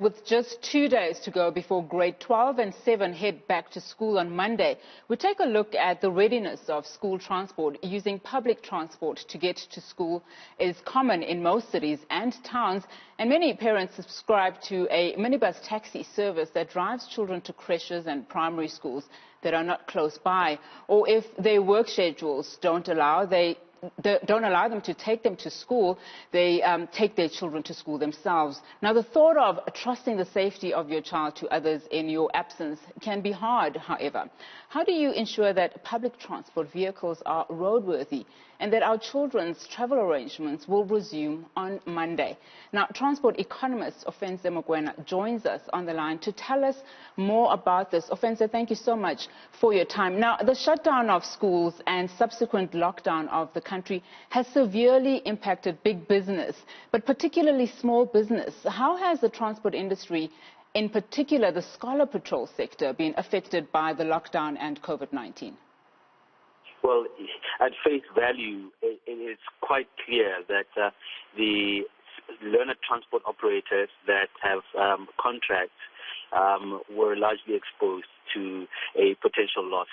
With just 2 days to go before grade 12 and 7 head back to school on Monday, we take a look at the readiness of school transport. Using public transport to get to school is common in most cities and towns, and many parents subscribe to a minibus taxi service that drives children to creches and primary schools that are not close by, or if their work schedules don't allow them to take them to school, they take their children to school themselves. Now, the thought of trusting the safety of your child to others in your absence can be hard, however. How do you ensure that public transport vehicles are roadworthy and that our children's travel arrangements will resume on Monday? Now, transport economist Ofentse Mokoena joins us on the line to tell us more about this. Ofentse, thank you so much for your time. Now, the shutdown of schools and subsequent lockdown of the country has severely impacted big business, but particularly small business. How has the transport industry, in particular the Scholar Patrol sector, been affected by the lockdown and COVID-19? Well, at face value, it is quite clear that the learner transport operators that have contracts were largely exposed to a potential loss,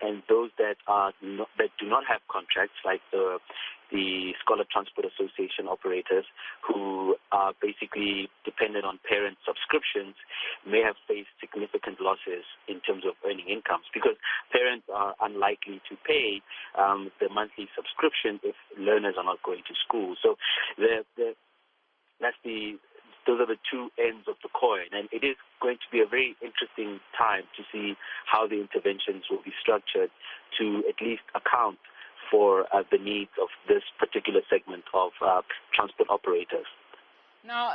and those that do not have contracts, like the Scholar Transport Association operators, who are basically dependent on parent subscriptions, may have faced significant losses in terms of earning incomes, because parents are unlikely to pay the monthly subscription if learners are not going to school. So those are the two ends of the coin, and it is going to be a very interesting time to see how the interventions will be structured to at least account for the needs of this particular segment of transport operators. Now,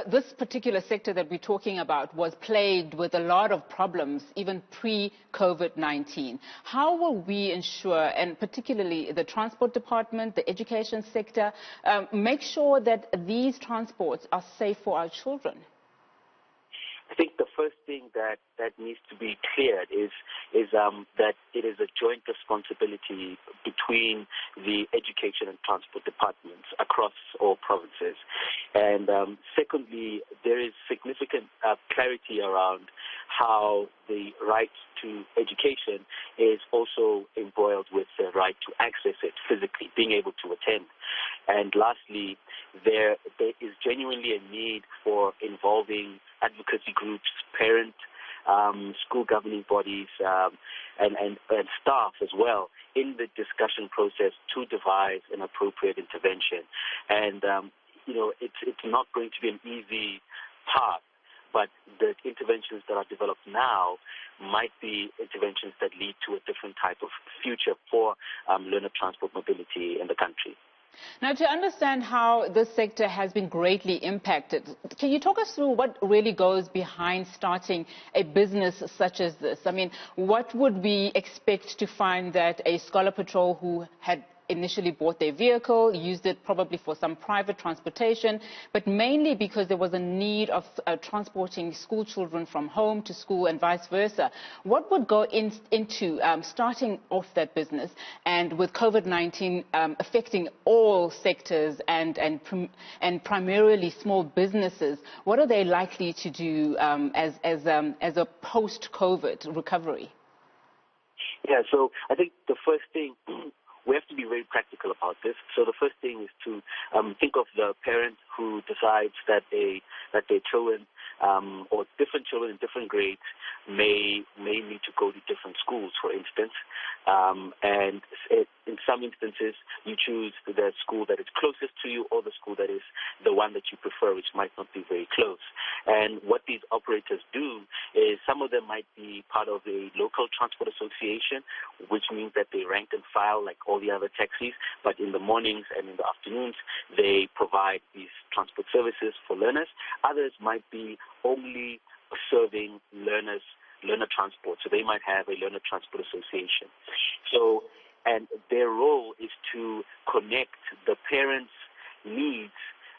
this particular sector that we're talking about was plagued with a lot of problems, even pre-COVID-19. How will we ensure, and particularly the transport department, the education sector, make sure that these transports are safe for our children? I think the first thing that needs to be cleared is that it is a joint responsibility between the education and transport departments across all provinces. And secondly, there is significant clarity around how the right to education is also embroiled with the right to access it physically, being able to attend. And lastly, there is genuinely a need for involving advocacy groups, parent, school governing bodies, and staff as well in the discussion process to devise an appropriate intervention. And, it's not going to be an easy path, but the interventions that are developed now might be interventions that lead to a different type of future for learner transport mobility in the country. Now, to understand how this sector has been greatly impacted, can you talk us through what really goes behind starting a business such as this? I mean, what would we expect to find that a Scholar Patrol who had initially bought their vehicle, used it probably for some private transportation, but mainly because there was a need of transporting school children from home to school and vice versa. What would go into starting off that business, and with COVID-19 affecting all sectors and primarily small businesses, what are they likely to do as a post-COVID recovery? Yeah, so I think the first thing, we have to be very practical about this. So the first thing is to think of the parent who decides that their children or different children in different grades may need to go to different schools, for instance. And in some instances, you choose the school that is closest to you or the school that is the one that you prefer, which might not be very close. And what these operators do is some of them might be part of a local transport association, which means that they rank and file like all the other taxis, but in the mornings and in the afternoons, they provide these transport services for learners. Others might be only serving learner transport, so they might have a learner transport association. So, and their role is to connect the parents' needs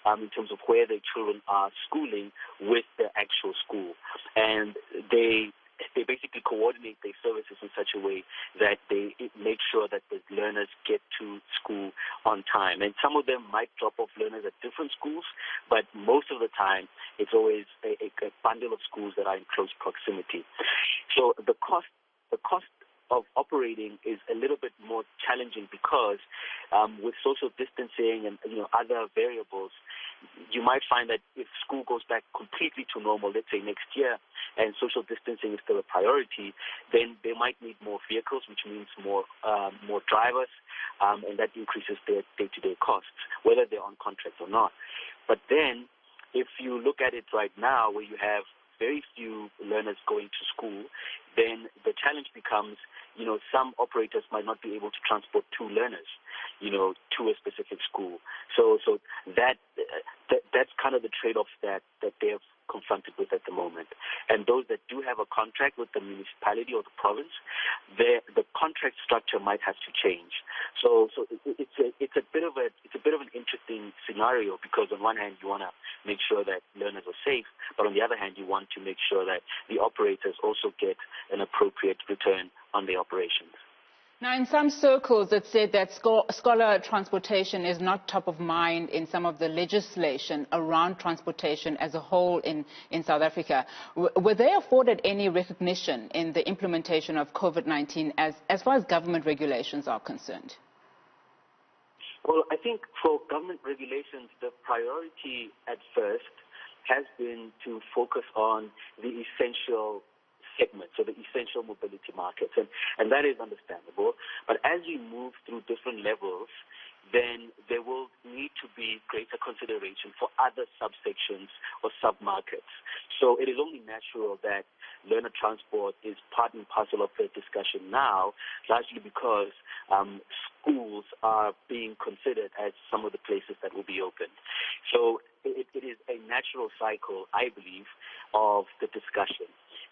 in terms of where their children are schooling with the actual school. And they they basically coordinate their services in such a way that they make sure that the learners get to school on time. And some of them might drop off learners at different schools, but most of the time it's always a bundle of schools that are in close proximity. So the cost of operating is a little bit more challenging because with social distancing and other variables, you might find that if school goes back completely to normal, let's say next year, and social distancing is still a priority, then they might need more vehicles, which means more drivers, and that increases their day-to-day costs, whether they're on contract or not. But then, if you look at it right now, where you have very few learners going to school, then the challenge becomes, some operators might not be able to transport two learners, to a specific school. So that's kind of the trade-off that they're confronted with at the moment. And those that do have a contract with the municipality or the province, the contract structure might have to change. So it's a bit of an interesting scenario, because on one hand you want to make sure that learners are safe, but on the other hand you want to make sure that the operators also get an appropriate return on their operations. Now, in some circles, it's said that scholar transportation is not top of mind in some of the legislation around transportation as a whole in South Africa. Were they afforded any recognition in the implementation of COVID-19 as far as government regulations are concerned? Well, I think for government regulations, the priority at first has been to focus on the essential segments, so the essential mobility markets, and that is understandable. But as we move through different levels, then there will need to be greater consideration for other subsections or sub-markets. So it is only natural that learner transport is part and parcel of the discussion now, largely because schools are being considered as some of the places that will be opened. So it is a natural cycle, I believe, of the discussion.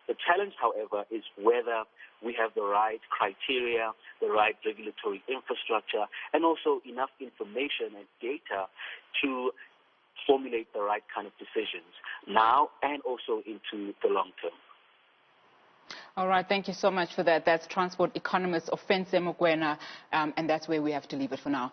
The challenge, however, is whether we have the right criteria, the right regulatory infrastructure, and also enough information and data to formulate the right kind of decisions now and also into the long term. All right, thank you so much for that. That's transport economist Ofentse Mokoena, and that's where we have to leave it for now.